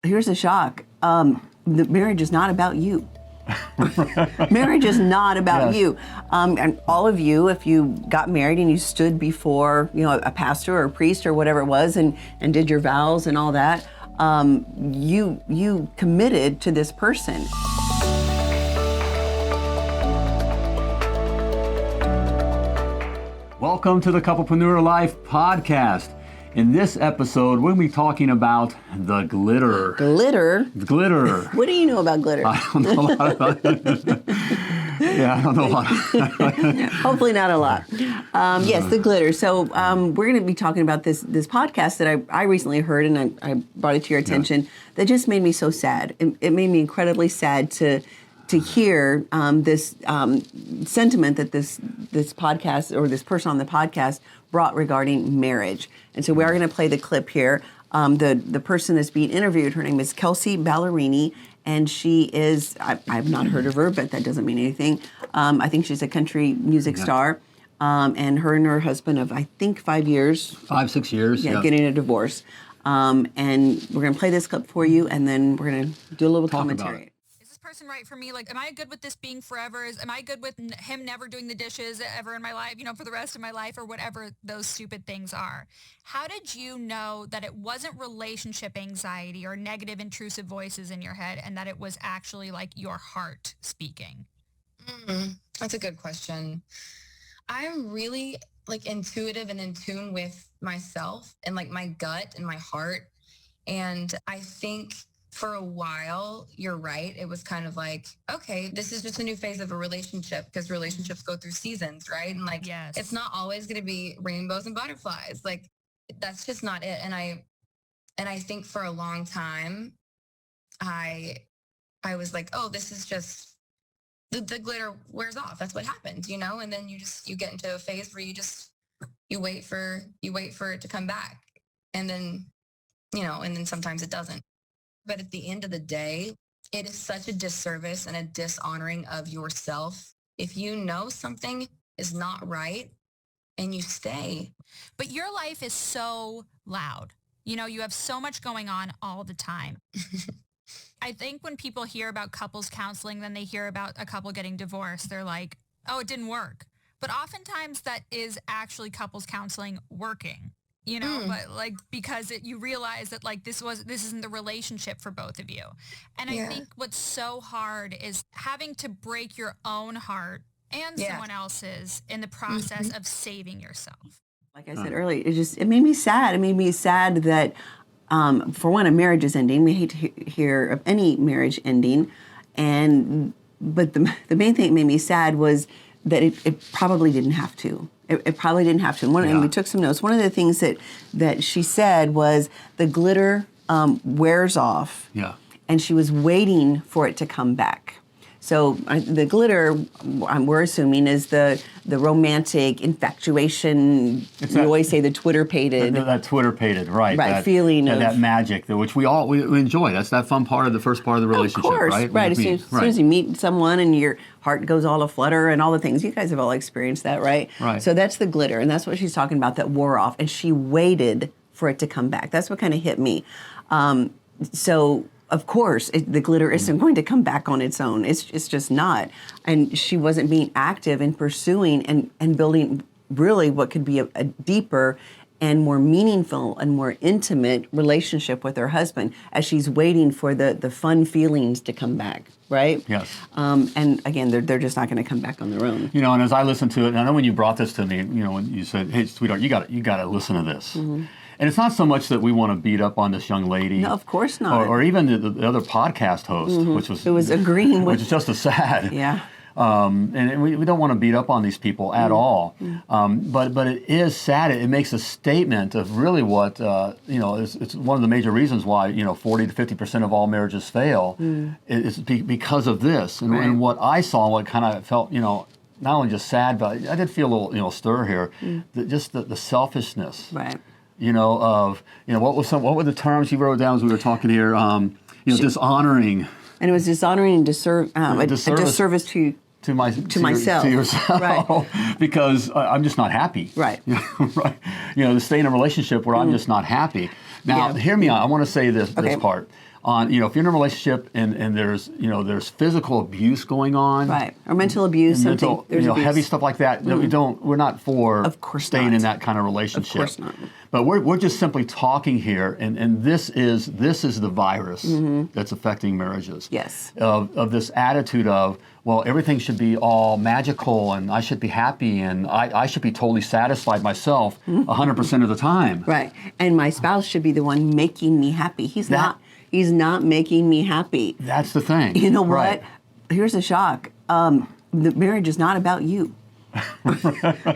here's a shock. The marriage is not about you. Marriage is not about you. And all of you, if you got married and you stood before, a pastor or a priest or whatever it was and did your vows and all that, you committed to this person. Welcome to the Couplepreneur Life podcast. In this episode, we're going to be talking about the glitter. Glitter? Glitter. What do you know about glitter? I don't know a lot about it. Yeah, I don't know a lot. Hopefully not a lot. Yes, the glitter. So we're going to be talking about this podcast that I recently heard, and I brought it to your attention, that just made me so sad. It made me incredibly sad to hear this sentiment that this podcast or this person on the podcast brought regarding marriage. And so we are going to play the clip here. The person that's being interviewed, her name is Kelsey Ballerini, and she is, I've not heard of her, but that doesn't mean anything. I think she's a country music star. And her husband of, I think, 5 years. 5-6 years. Yeah, getting a divorce. And we're going to play this clip for you, and then we're going to do a little commentary. Person right for me? Like, am I good with this being forever? Am I good with him never doing the dishes ever in my life, for the rest of my life, or whatever those stupid things are? How did you know that it wasn't relationship anxiety or negative intrusive voices in your head, and that it was actually like your heart speaking? That's a good question. I'm really intuitive and in tune with myself and my gut and my heart. And I think for a while, you're right. It was kind of okay, this is just a new phase of a relationship, because relationships go through seasons, right? And yes. It's not always going to be rainbows and butterflies. That's just not it. And I think for a long time, I was oh, this is just the glitter wears off. That's what happens, And then you get into a phase where you wait for it to come back, and then and then sometimes it doesn't. But at the end of the day, it is such a disservice and a dishonoring of yourself if you know something is not right and you stay. But your life is so loud. You have so much going on all the time. I think when people hear about couples counseling, then they hear about a couple getting divorced, they're like, oh, it didn't work. But oftentimes that is actually couples counseling working. But because you realize that this isn't the relationship for both of you. And I think what's so hard is having to break your own heart and someone else's in the process of saving yourself. Like I said earlier, it made me sad. It made me sad that, for one, a marriage is ending. We hate to hear of any marriage ending. But the main thing that made me sad was that it probably didn't have to. It probably didn't have to. And we took some notes. One of the things that she said was the glitter wears off. Yeah. And she was waiting for it to come back. So the glitter, we're assuming, is the romantic infatuation. You always say the Twitter-pated. That Twitter-pated, right. Right, that feeling of that magic, which we enjoy. That's that fun part of the first part of the relationship, of course, right? Right. As soon as you meet someone and your heart goes all aflutter and all the things. You guys have all experienced that, right? Right. So that's the glitter, and that's what she's talking about, that wore off. And she waited for it to come back. That's what kind of hit me. So, of course, the glitter isn't going to come back on its own. It's just not. And she wasn't being active in pursuing and building really what could be a deeper and more meaningful and more intimate relationship with her husband as she's waiting for the fun feelings to come back, right? Yes. And again, they're just not going to come back on their own. And as I listened to it, and I know when you brought this to me, when you said, "Hey, sweetheart, you got to listen to this." Mm-hmm. And it's not so much that we want to beat up on this young lady. No, of course not. Or even the other podcast host, which was agreeing with. Which is just as sad. Yeah. And we don't want to beat up on these people at all. But it is sad. It makes a statement of really what, it's one of the major reasons why, 40 to 50% of all marriages fail. It's because of this. And what I saw, what kind of felt, not only just sad, but I did feel a little, stir here. Just the selfishness. Right. What were the terms you wrote down as we were talking here? Dishonoring. And it was dishonoring and a disservice to myself. To yourself. Right. Because I'm just not happy. Right. Right. To stay in a relationship where I'm just not happy. Now, hear me out. I want to say this part. on, if you're in a relationship and there's physical abuse going on, right, or mental abuse, and mental, there's abuse. heavy stuff like that. We're not for of course staying not. in that kind of relationship. Of course not. But we're just simply talking here, and this is the virus that's affecting marriages. Yes. Of this attitude of, well, everything should be all magical, and I should be happy, and I should be totally satisfied myself 100% of the time. Right. And my spouse should be the one making me happy. He's not making me happy. That's the thing. You know what? Right. Here's a shock. The marriage is not about you.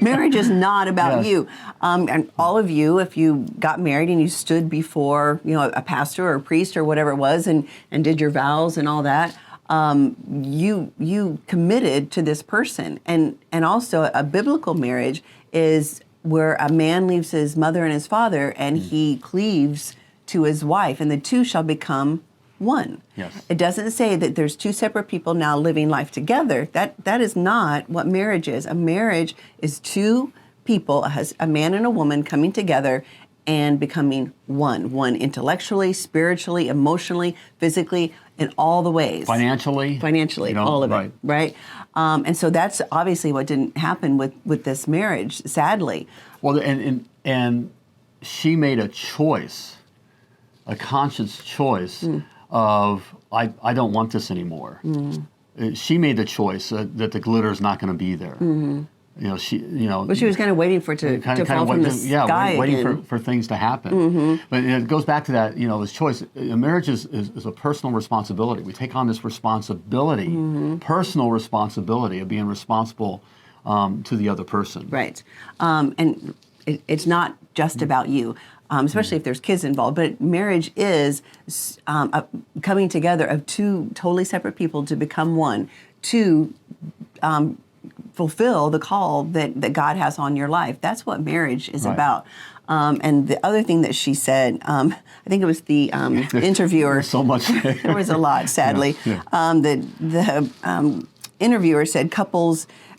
Marriage is not about you. And all of you, if you got married and you stood before, a pastor or a priest or whatever it was and did your vows and all that, you committed to this person. And also a biblical marriage is where a man leaves his mother and his father and he cleaves to his wife, and the two shall become one. Yes. It doesn't say that there's two separate people now living life together. That is not what marriage is. A marriage is two people, a man and a woman coming together and becoming one intellectually, spiritually, emotionally, physically, in all the ways. Financially, all of it, right? And so that's obviously what didn't happen with this marriage, sadly. Well, and she made a choice, a conscious choice of, I don't want this anymore. She made the choice that the glitter is not going to be there. But she was kind of waiting for it to fall from the sky waiting again. for things to happen. But it goes back to that, this choice. A marriage is a personal responsibility. We take on this responsibility, personal responsibility of being responsible to the other person. Right. And it's not just about you, especially if there's kids involved. But marriage is coming together of two totally separate people to become one, to fulfill the call that God has on your life. That's what marriage is about. And the other thing that she said, I think it was the interviewer. There's so much. There was a lot, sadly. The interviewer said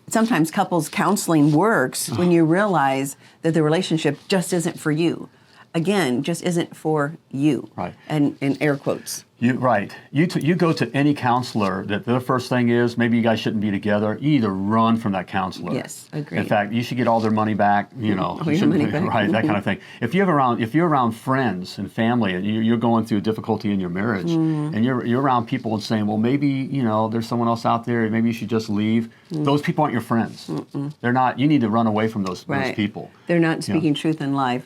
sometimes couples counseling works when you realize that the relationship just isn't for you. Again, just isn't for you. Right. And in air quotes. Right. You go to any counselor that their first thing is, maybe you guys shouldn't be together. You either run from that counselor. Yes, agreed. In fact, you should get all their money back. Your money back. Right, that kind of thing. If you're around friends and family, and you're going through difficulty in your marriage, and you're around people and saying, well, maybe there's someone else out there. Maybe you should just leave. Those people aren't your friends. They're not. You need to run away from those people. They're not speaking truth in life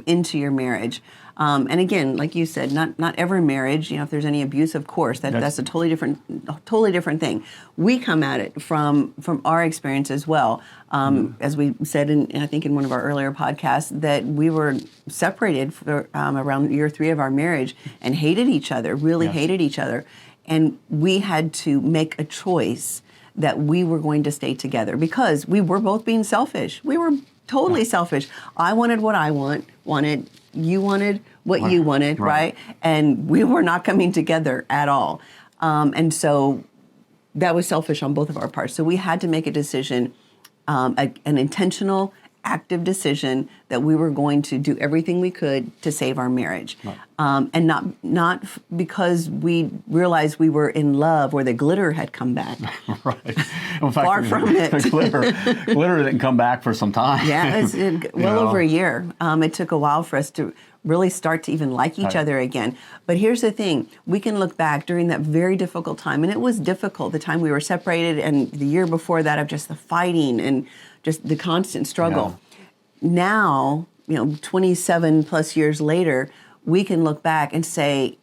into your marriage. And again, like you said, not every marriage. If there's any abuse, of course, that's a totally different thing. We come at it from our experience as well. As we said I think in one of our earlier podcasts, that we were separated for around year 3 of our marriage and hated each other, hated each other, and we had to make a choice that we were going to stay together because we were both being selfish. We were totally selfish. I wanted what I wanted. You wanted what you wanted, right? And we were not coming together at all. And so that was selfish on both of our parts. So we had to make a decision, an intentional, active decision that we were going to do everything we could to save our marriage. And not because we realized we were in love or the glitter had come back. Right. In fact, far from it. glitter didn't come back for some time. Yeah, it's over a year. It took a while for us to really start to even like each other again. But here's the thing. We can look back during that very difficult time, and it was difficult, the time we were separated and the year before that of just the fighting and just the constant struggle. Yeah. Now, 27 plus years later, we can look back and say,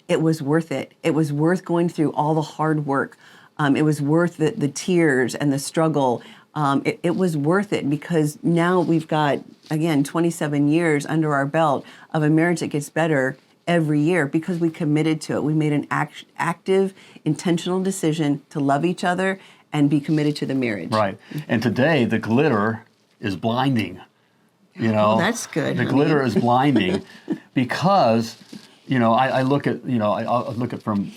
it was worth it. It was worth going through all the hard work. It was worth the tears and the struggle. It was worth it because now we've got, again, 27 years under our belt of a marriage that gets better every year because we committed to it. We made an active, intentional decision to love each other and be committed to the marriage. Right. And today, the glitter is blinding. Well, that's good. The glitter is blinding because, I look at, I look at from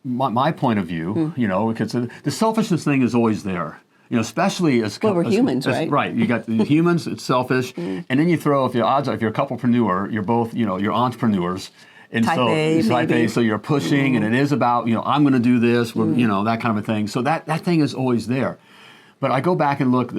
my point of view, because the selfishness thing is always there. Especially as we're humans, right? Right. You got the humans. It's selfish, and then you throw if you're a couplepreneur, you're both you're entrepreneurs, And Type so, A, type maybe. A, so you're pushing, and it is about, I'm going to do this, that kind of a thing. So that thing is always there. But I go back and look,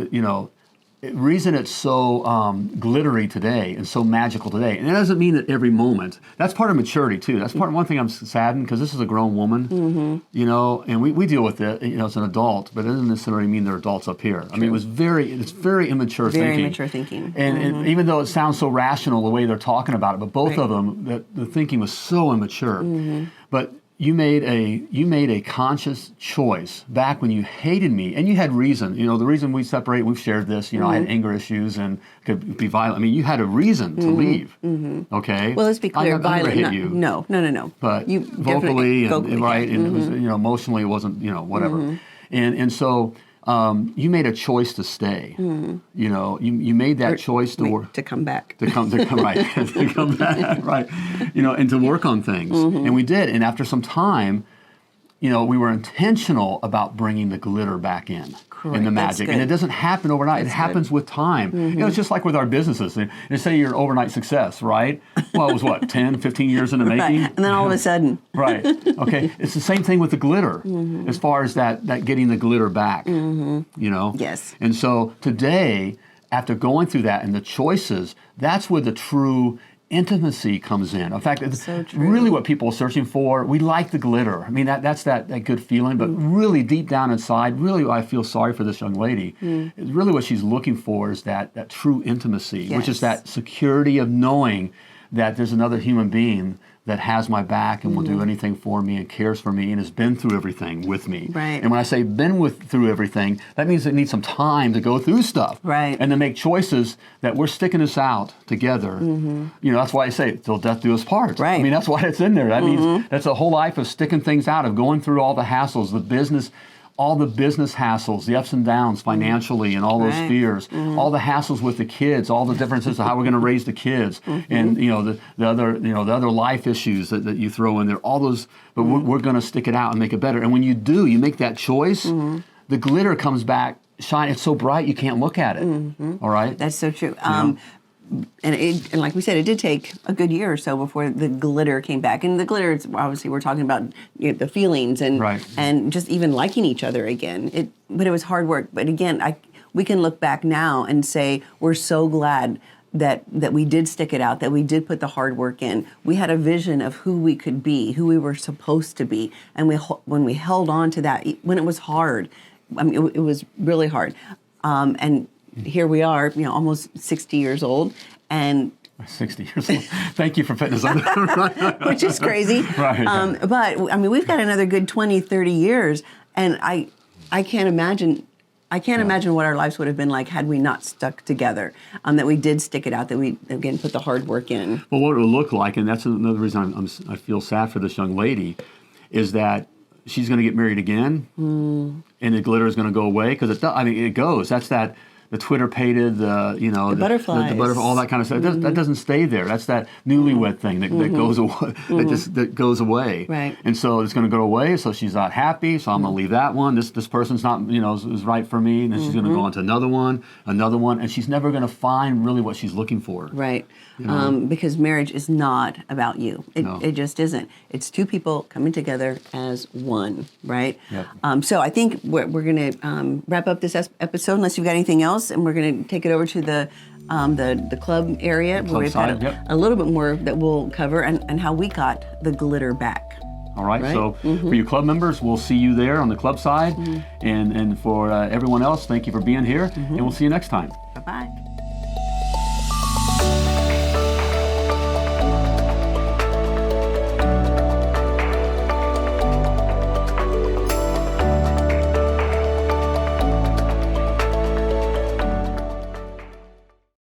reason it's so glittery today and so magical today, and it doesn't mean that every moment. That's part of maturity too. That's one thing I'm saddened, because this is a grown woman, and we deal with it, as an adult, but it doesn't necessarily mean they're adults up here. I mean, it's very immature thinking. Very immature thinking. And even though it sounds so rational the way they're talking about it, but both of them, the thinking was so immature. But you made a conscious choice back when you hated me, and you had reason. The reason we separate, we've shared this. I had anger issues and could be violent. I mean, you had a reason to leave. Okay. Well, let's be clear. I never hit you. No. But You vocally definitely- and it was emotionally, it wasn't whatever. And so. You made a choice to stay. You made that choice to come back. to come right, to come back, right, and to work on things, and we did. And after some time, we were intentional about bringing the glitter back in Correct. the That's magic, good. and it doesn't happen overnight. It happens with time. It's just like with our businesses. And say you're an overnight success, right? Well, it was what, 10, 15 years in the making, Right. And then all of a sudden, right? Okay, it's the same thing with the glitter, as far as that getting the glitter back. Yes. And so today, after going through that and the choices, that's where the true intimacy comes in. In fact, it's So true. really what people are searching for. We like the glitter. I mean, that's that good feeling, but really deep down inside, really I feel sorry for this young lady. It's really what she's looking for is that true intimacy, which is Yes. that security of knowing that there's another human being that has my back and will do anything for me and cares for me and has been through everything with me. Right. And when I say through everything, that means it needs some time to go through stuff. Right. And to make choices that we're sticking this out together. That's why I say, till death do us part. Right. I mean, that's why it's in there. That means that's a whole life of sticking things out, of going through all the hassles, all the business hassles, the ups and downs financially and all those Right. fears, all the hassles with the kids, all the differences of how we're going to raise the kids, and the other life issues that you throw in there, all those, but we're going to stick it out and make it better. And when you do, you make that choice, the glitter comes back, shine, it's so bright you can't look at it. All right? that's so true. And like we said, it did take a good year or so before the glitter came back. And the glitter, it's obviously, we're talking about the feelings and Right. and just even liking each other again. But it was hard work. But again, we can look back now and say we're so glad that we did stick it out, that we did put the hard work in. We had a vision of who we could be, who we were supposed to be, and when we held on to that, when it was hard, I mean, it was really hard, and here we are, almost 60 years old, and 60 years old. Thank you for putting us on there. which is crazy. Right. But I mean, we've got another good 20, 30 years, and I can't imagine. I can't imagine what our lives would have been like had we not stuck together. That we did stick it out. That we again put the hard work in. Well, what it would look like, and that's another reason I feel sad for this young lady, is that she's going to get married again, and the glitter is going to go away, because it goes. That's the Twitter painted, the butterflies. the butterfly, all that kind of stuff. That doesn't stay there. That's that newlywed thing that goes away. That goes away. Right. And so it's going to go away. So she's not happy. So I'm going to leave that one. This person's not is right for me. And then she's going to go on to another one, and she's never going to find really what she's looking for. Right. Because marriage is not about you. It just isn't. It's two people coming together as one, right? Yep. So I think we're going to wrap up this episode, unless you've got anything else, and we're going to take it over to the club area, where we've got a little bit more that we'll cover, and how we got the glitter back. All right. Right? So for you club members, we'll see you there on the club side. And for everyone else, thank you for being here. And we'll see you next time. Bye-bye.